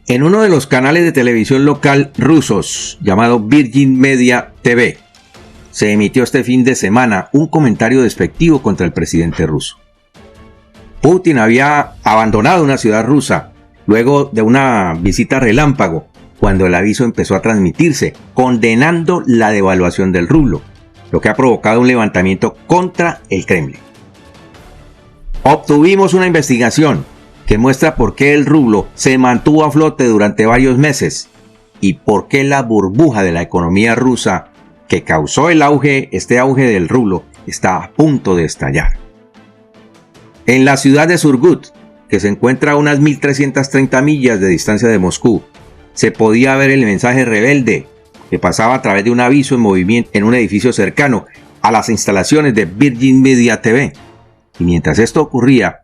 En uno de los canales de televisión local rusos, llamado Virgin Media TV, se emitió este fin de semana un comentario despectivo contra el presidente ruso. Putin había abandonado una ciudad rusa luego de una visita relámpago, cuando el aviso empezó a transmitirse, condenando la devaluación del rublo, lo que ha provocado un levantamiento contra el Kremlin. Obtuvimos una investigación que muestra por qué el rublo se mantuvo a flote durante varios meses y por qué la burbuja de la economía rusa que causó este auge del rublo está a punto de estallar. En la ciudad de Surgut, que se encuentra a unas 1330 millas de distancia de Moscú, se podía ver el mensaje rebelde que pasaba a través de un aviso en movimiento en un edificio cercano a las instalaciones de Virgin Media TV. Y mientras esto ocurría,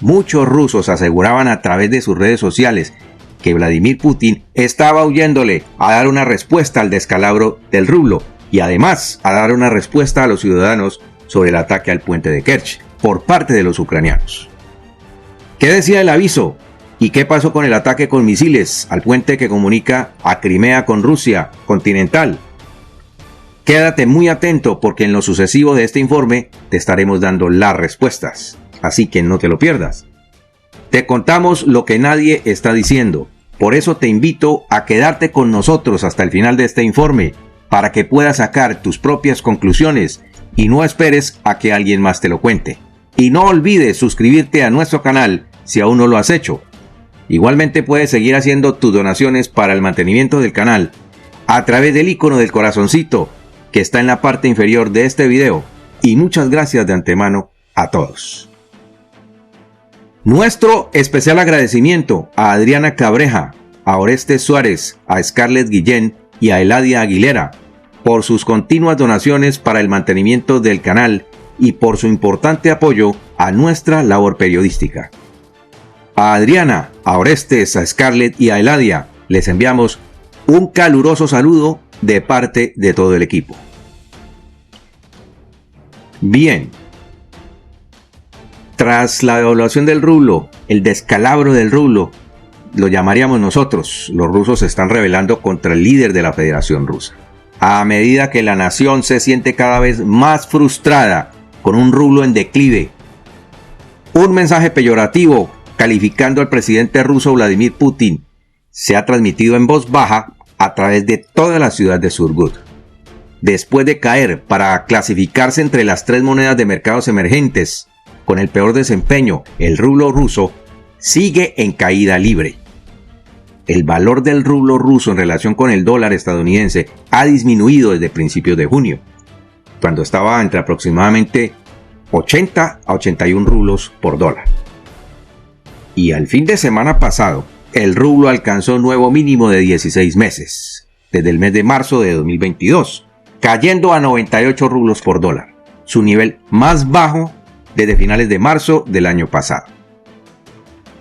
muchos rusos aseguraban a través de sus redes sociales que Vladimir Putin estaba huyéndole a dar una respuesta al descalabro del rublo y además a dar una respuesta a los ciudadanos sobre el ataque al puente de Kerch por parte de los ucranianos. ¿Qué decía el aviso? ¿Y qué pasó con el ataque con misiles al puente que comunica a Crimea con Rusia continental? Quédate muy atento porque en lo sucesivo de este informe te estaremos dando las respuestas, así que no te lo pierdas. Te contamos lo que nadie está diciendo, por eso te invito a quedarte con nosotros hasta el final de este informe, para que puedas sacar tus propias conclusiones y no esperes a que alguien más te lo cuente. Y no olvides suscribirte a nuestro canal si aún no lo has hecho. Igualmente puedes seguir haciendo tus donaciones para el mantenimiento del canal a través del icono del corazoncito que está en la parte inferior de este video. Y muchas gracias de antemano a todos. Nuestro especial agradecimiento a Adriana Cabreja, a Orestes Suárez, a Scarlett Guillén y a Eladia Aguilera por sus continuas donaciones para el mantenimiento del canal y por su importante apoyo a nuestra labor periodística. A Adriana, a Orestes, a Scarlett y a Eladia les enviamos un caluroso saludo de parte de todo el equipo. Bien, tras la devaluación del rublo, el descalabro del rublo, lo llamaríamos nosotros, los rusos se están rebelando contra el líder de la Federación Rusa. A medida que la nación se siente cada vez más frustrada con un rublo en declive, un mensaje peyorativo calificando al presidente ruso Vladimir Putin se ha transmitido en voz baja a través de toda la ciudad de Surgut. Después de caer para clasificarse entre las 3 monedas de mercados emergentes con el peor desempeño, el rublo ruso sigue en caída libre. El valor del rublo ruso en relación con el dólar estadounidense ha disminuido desde principios de junio, cuando estaba entre aproximadamente 80 a 81 rublos por dólar. Y al fin de semana pasado, el rublo alcanzó un nuevo mínimo de 16 meses, desde el mes de marzo de 2022, cayendo a 98 rublos por dólar, su nivel más bajo desde finales de marzo del año pasado.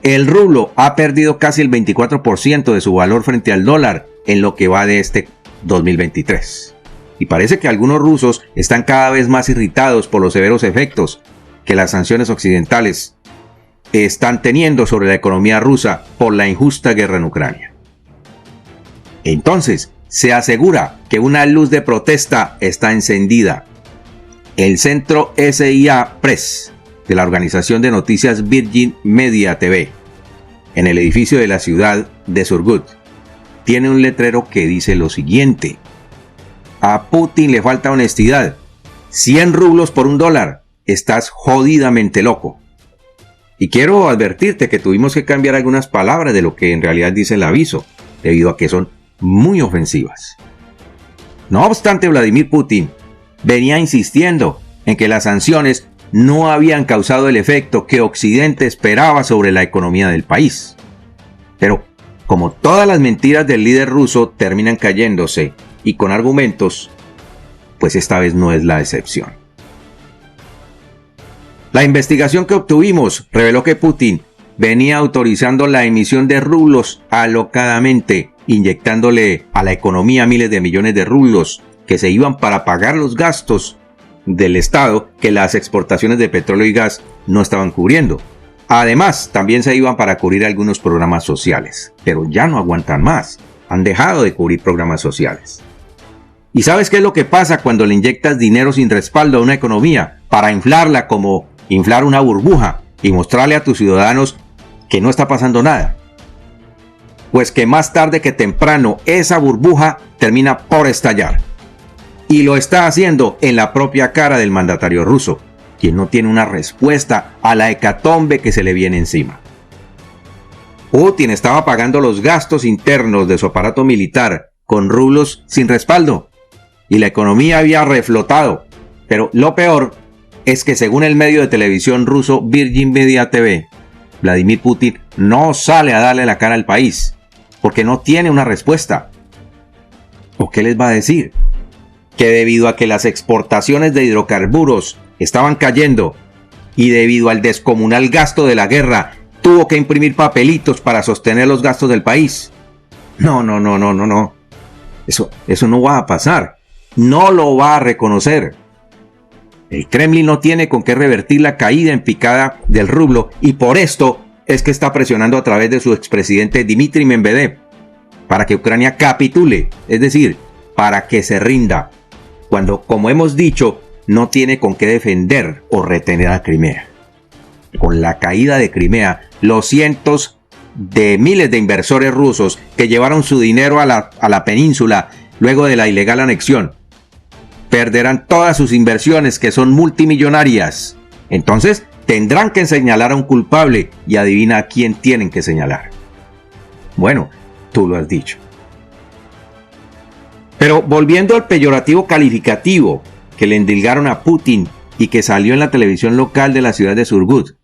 El rublo ha perdido casi el 24% de su valor frente al dólar en lo que va de este 2023. Y parece que algunos rusos están cada vez más irritados por los severos efectos que las sanciones occidentales están teniendo sobre la economía rusa por la injusta guerra en Ucrania. Entonces, se asegura que una luz de protesta está encendida. El centro SIA Press de la organización de noticias Virgin Media TV, en el edificio de la ciudad de Surgut, tiene un letrero que dice lo siguiente: a Putin le falta honestidad, 100 rublos por $1, estás jodidamente loco. Y quiero advertirte que tuvimos que cambiar algunas palabras de lo que en realidad dice el aviso, debido a que son muy ofensivas. No obstante, Vladimir Putin venía insistiendo en que las sanciones no habían causado el efecto que Occidente esperaba sobre la economía del país. Pero, como todas las mentiras del líder ruso terminan cayéndose y con argumentos, pues esta vez no es la excepción. La investigación que obtuvimos reveló que Putin venía autorizando la emisión de rublos alocadamente, inyectándole a la economía miles de millones de rublos que se iban para pagar los gastos del Estado que las exportaciones de petróleo y gas no estaban cubriendo, Además, también se iban para cubrir algunos programas sociales, pero ya no aguantan más. Han dejado de cubrir programas sociales. ¿Y sabes qué es lo que pasa cuando le inyectas dinero sin respaldo a una economía para inflarla como inflar una burbuja y mostrarle a tus ciudadanos que no está pasando nada? Pues que más tarde que temprano esa burbuja termina por estallar. Y lo está haciendo en la propia cara del mandatario ruso, quien no tiene una respuesta a la hecatombe que se le viene encima. Putin estaba pagando los gastos internos de su aparato militar con rublos sin respaldo y la economía había reflotado. Pero lo peor es que según el medio de televisión ruso Virgin Media TV, Vladimir Putin no sale a darle la cara al país porque no tiene una respuesta. ¿O qué les va a decir? Que debido a que las exportaciones de hidrocarburos estaban cayendo y debido al descomunal gasto de la guerra tuvo que imprimir papelitos para sostener los gastos del país. No. Eso no va a pasar. No lo va a reconocer. El Kremlin no tiene con qué revertir la caída en picada del rublo y por esto es que está presionando a través de su expresidente Dmitry Medvedev para que Ucrania capitule, es decir, para que se rinda, cuando, como hemos dicho, no tiene con qué defender o retener a Crimea. Con la caída de Crimea, los cientos de miles de inversores rusos que llevaron su dinero a la península luego de la ilegal anexión perderán todas sus inversiones, que son multimillonarias. Entonces tendrán que señalar a un culpable y adivina a quién tienen que señalar. Bueno, tú lo has dicho. Pero volviendo al peyorativo calificativo que le endilgaron a Putin y que salió en la televisión local de la ciudad de Surgut.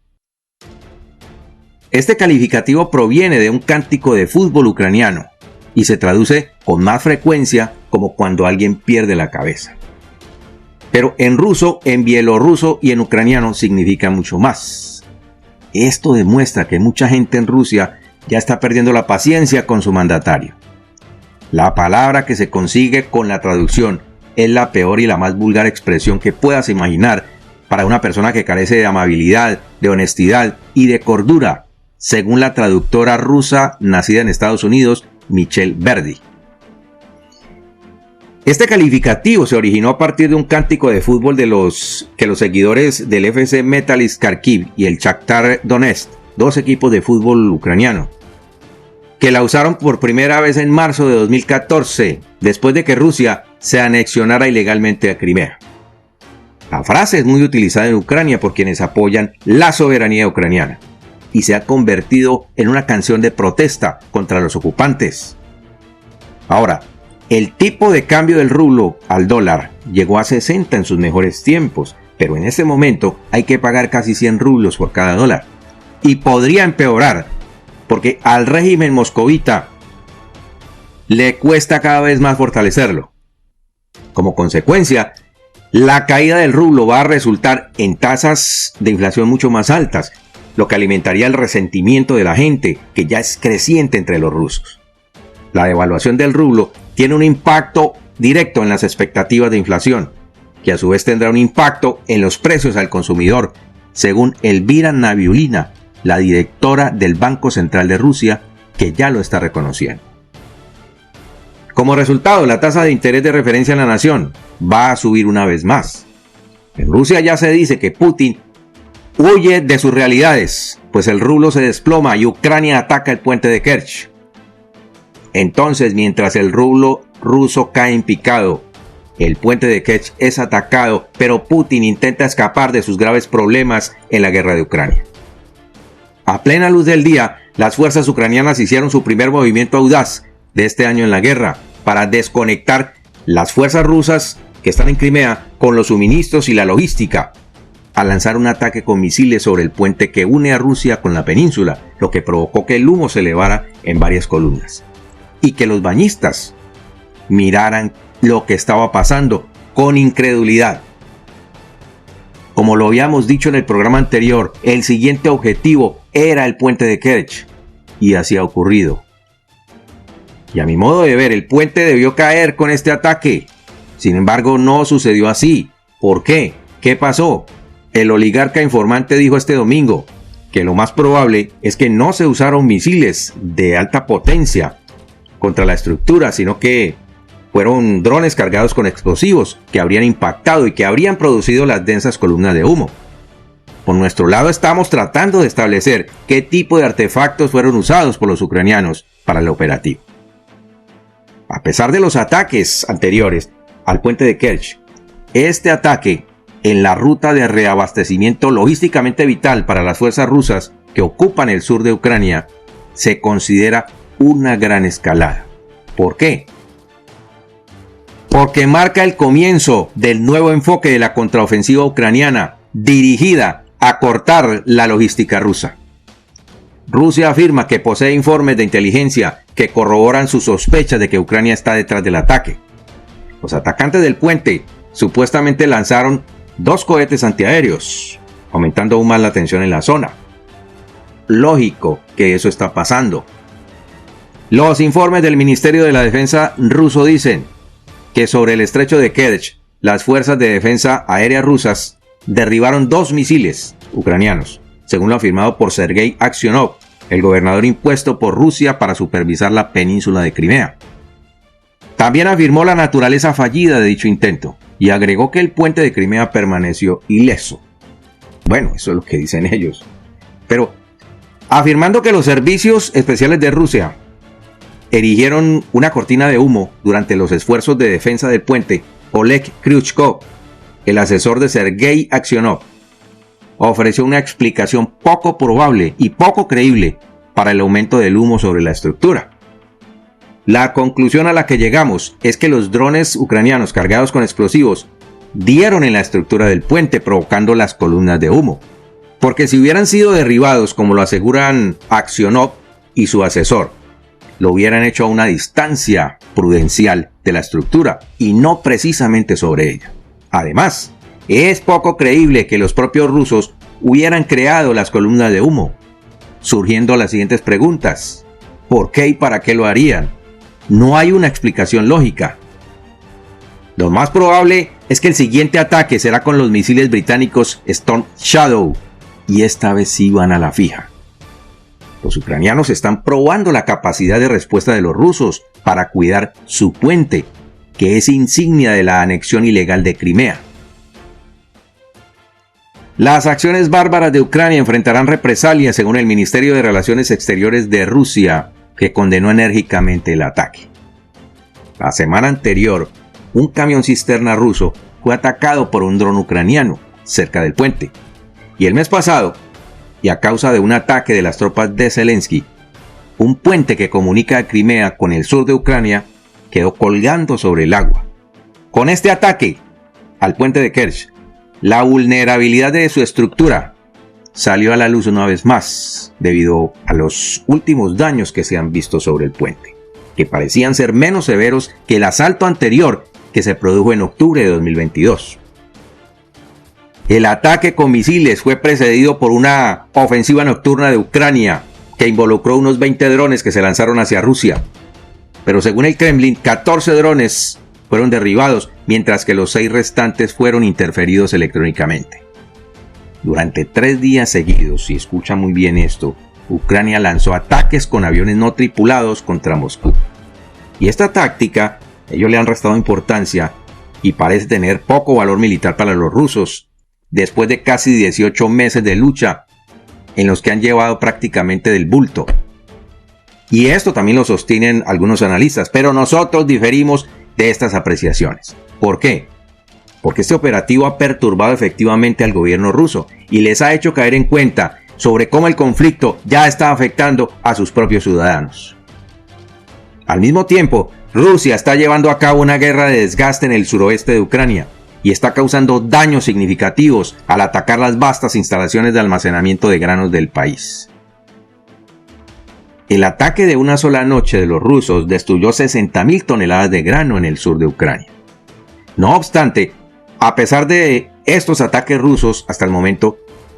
Este calificativo proviene de un cántico de fútbol ucraniano y se traduce con más frecuencia como cuando alguien pierde la cabeza. Pero en ruso, en bielorruso y en ucraniano significa mucho más. Esto demuestra que mucha gente en Rusia ya está perdiendo la paciencia con su mandatario. La palabra que se consigue con la traducción es la peor y la más vulgar expresión que puedas imaginar para una persona que carece de amabilidad, de honestidad y de cordura, según la traductora rusa nacida en Estados Unidos, Michelle Verdi. Este calificativo se originó a partir de un cántico de fútbol que los seguidores del FC Metalist Kharkiv y el Shakhtar Donetsk, dos equipos de fútbol ucraniano, que la usaron por primera vez en marzo de 2014, después de que Rusia se anexionara ilegalmente a Crimea. La frase es muy utilizada en Ucrania por quienes apoyan la soberanía ucraniana y se ha convertido en una canción de protesta contra los ocupantes. Ahora, el tipo de cambio del rublo al dólar llegó a 60 en sus mejores tiempos, pero en este momento hay que pagar casi 100 rublos por cada dólar. Y podría empeorar, porque al régimen moscovita le cuesta cada vez más fortalecerlo. Como consecuencia, la caída del rublo va a resultar en tasas de inflación mucho más altas, lo que alimentaría el resentimiento de la gente, que ya es creciente entre los rusos. La devaluación del rublo tiene un impacto directo en las expectativas de inflación, que a su vez tendrá un impacto en los precios al consumidor, según Elvira Nabiulina, la directora del Banco Central de Rusia, que ya lo está reconociendo. Como resultado, la tasa de interés de referencia en la nación va a subir una vez más. En Rusia ya se dice que Putin huye de sus realidades, pues el rublo se desploma y Ucrania ataca el puente de Kerch. Entonces, mientras el rublo ruso cae en picado, el puente de Kerch es atacado, pero Putin intenta escapar de sus graves problemas en la guerra de Ucrania. A plena luz del día, las fuerzas ucranianas hicieron su primer movimiento audaz de este año en la guerra para desconectar las fuerzas rusas que están en Crimea con los suministros y la logística, al lanzar un ataque con misiles sobre el puente que une a Rusia con la península, lo que provocó que el humo se elevara en varias columnas y que los bañistas miraran lo que estaba pasando con incredulidad. Como lo habíamos dicho en el programa anterior, el siguiente objetivo era el puente de Kerch, y así ha ocurrido. Y a mi modo de ver, el puente debió caer con este ataque. Sin embargo, no sucedió así. ¿Por qué? ¿Qué pasó? El oligarca informante dijo este domingo que lo más probable es que no se usaron misiles de alta potencia contra la estructura, sino que fueron drones cargados con explosivos que habrían impactado y que habrían producido las densas columnas de humo. Por nuestro lado estamos tratando de establecer qué tipo de artefactos fueron usados por los ucranianos para el operativo. A pesar de los ataques anteriores al puente de Kerch, este ataque en la ruta de reabastecimiento logísticamente vital para las fuerzas rusas que ocupan el sur de Ucrania se considera una gran escalada. ¿Por qué? Porque marca el comienzo del nuevo enfoque de la contraofensiva ucraniana dirigida a cortar la logística rusa. Rusia afirma que posee informes de inteligencia que corroboran sus sospechas de que Ucrania está detrás del ataque. Los atacantes del puente supuestamente lanzaron 2 cohetes antiaéreos, aumentando aún más la tensión en la zona. Lógico que eso está pasando. Los informes del Ministerio de la Defensa ruso dicen que sobre el estrecho de Kerch, las fuerzas de defensa aérea rusas derribaron 2 misiles ucranianos, según lo afirmado por Sergei Aksionov, el gobernador impuesto por Rusia para supervisar la península de Crimea. También afirmó la naturaleza fallida de dicho intento y agregó que el puente de Crimea permaneció ileso. Bueno, eso es lo que dicen ellos. Pero afirmando que los servicios especiales de Rusia erigieron una cortina de humo durante los esfuerzos de defensa del puente, Oleg Kryuchkov, el asesor de Sergei Aksionov, ofreció una explicación poco probable y poco creíble para el aumento del humo sobre la estructura. La conclusión a la que llegamos es que los drones ucranianos cargados con explosivos dieron en la estructura del puente, provocando las columnas de humo. Porque si hubieran sido derribados, como lo aseguran Aksionov y su asesor, lo hubieran hecho a una distancia prudencial de la estructura y no precisamente sobre ella. Además, es poco creíble que los propios rusos hubieran creado las columnas de humo, surgiendo las siguientes preguntas. ¿Por qué y para qué lo harían? No hay una explicación lógica. Lo más probable es que el siguiente ataque será con los misiles británicos Storm Shadow, y esta vez sí van a la fija. Los ucranianos están probando la capacidad de respuesta de los rusos para cuidar su puente, que es insignia de la anexión ilegal de Crimea. Las acciones bárbaras de Ucrania enfrentarán represalias, según el Ministerio de Relaciones Exteriores de Rusia, que condenó enérgicamente el ataque. La semana anterior, un camión cisterna ruso fue atacado por un dron ucraniano cerca del puente. Y el mes pasado, y a causa de un ataque de las tropas de Zelensky, un puente que comunica a Crimea con el sur de Ucrania quedó colgando sobre el agua. Con este ataque al puente de Kerch, la vulnerabilidad de su estructura salió a la luz una vez más debido a los últimos daños que se han visto sobre el puente, que parecían ser menos severos que el asalto anterior que se produjo en octubre de 2022. El ataque con misiles fue precedido por una ofensiva nocturna de Ucrania que involucró unos 20 drones que se lanzaron hacia Rusia. Pero según el Kremlin, 14 drones fueron derribados, mientras que los 6 restantes fueron interferidos electrónicamente. Durante 3 días seguidos, y escucha muy bien esto, Ucrania lanzó ataques con aviones no tripulados contra Moscú. Y esta táctica, ellos le han restado importancia y parece tener poco valor militar para los rusos, después de casi 18 meses de lucha en los que han llevado prácticamente del bulto. Y esto también lo sostienen algunos analistas, pero nosotros diferimos de estas apreciaciones. ¿Por qué? Porque este operativo ha perturbado efectivamente al gobierno ruso y les ha hecho caer en cuenta sobre cómo el conflicto ya está afectando a sus propios ciudadanos. Al mismo tiempo, Rusia está llevando a cabo una guerra de desgaste en el suroeste de Ucrania y está causando daños significativos al atacar las vastas instalaciones de almacenamiento de granos del país. El ataque de una sola noche de los rusos destruyó 60.000 toneladas de grano en el sur de Ucrania. No obstante, a pesar de estos ataques rusos, hasta el momento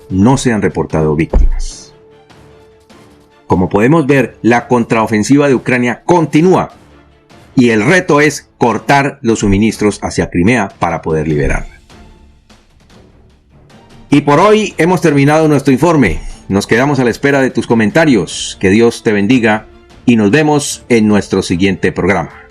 no se han reportado víctimas. Como podemos ver, la contraofensiva de Ucrania continúa y el reto es cortar los suministros hacia Crimea para poder liberarla. Y por hoy hemos terminado nuestro informe. Nos quedamos a la espera de tus comentarios. Que Dios te bendiga y nos vemos en nuestro siguiente programa.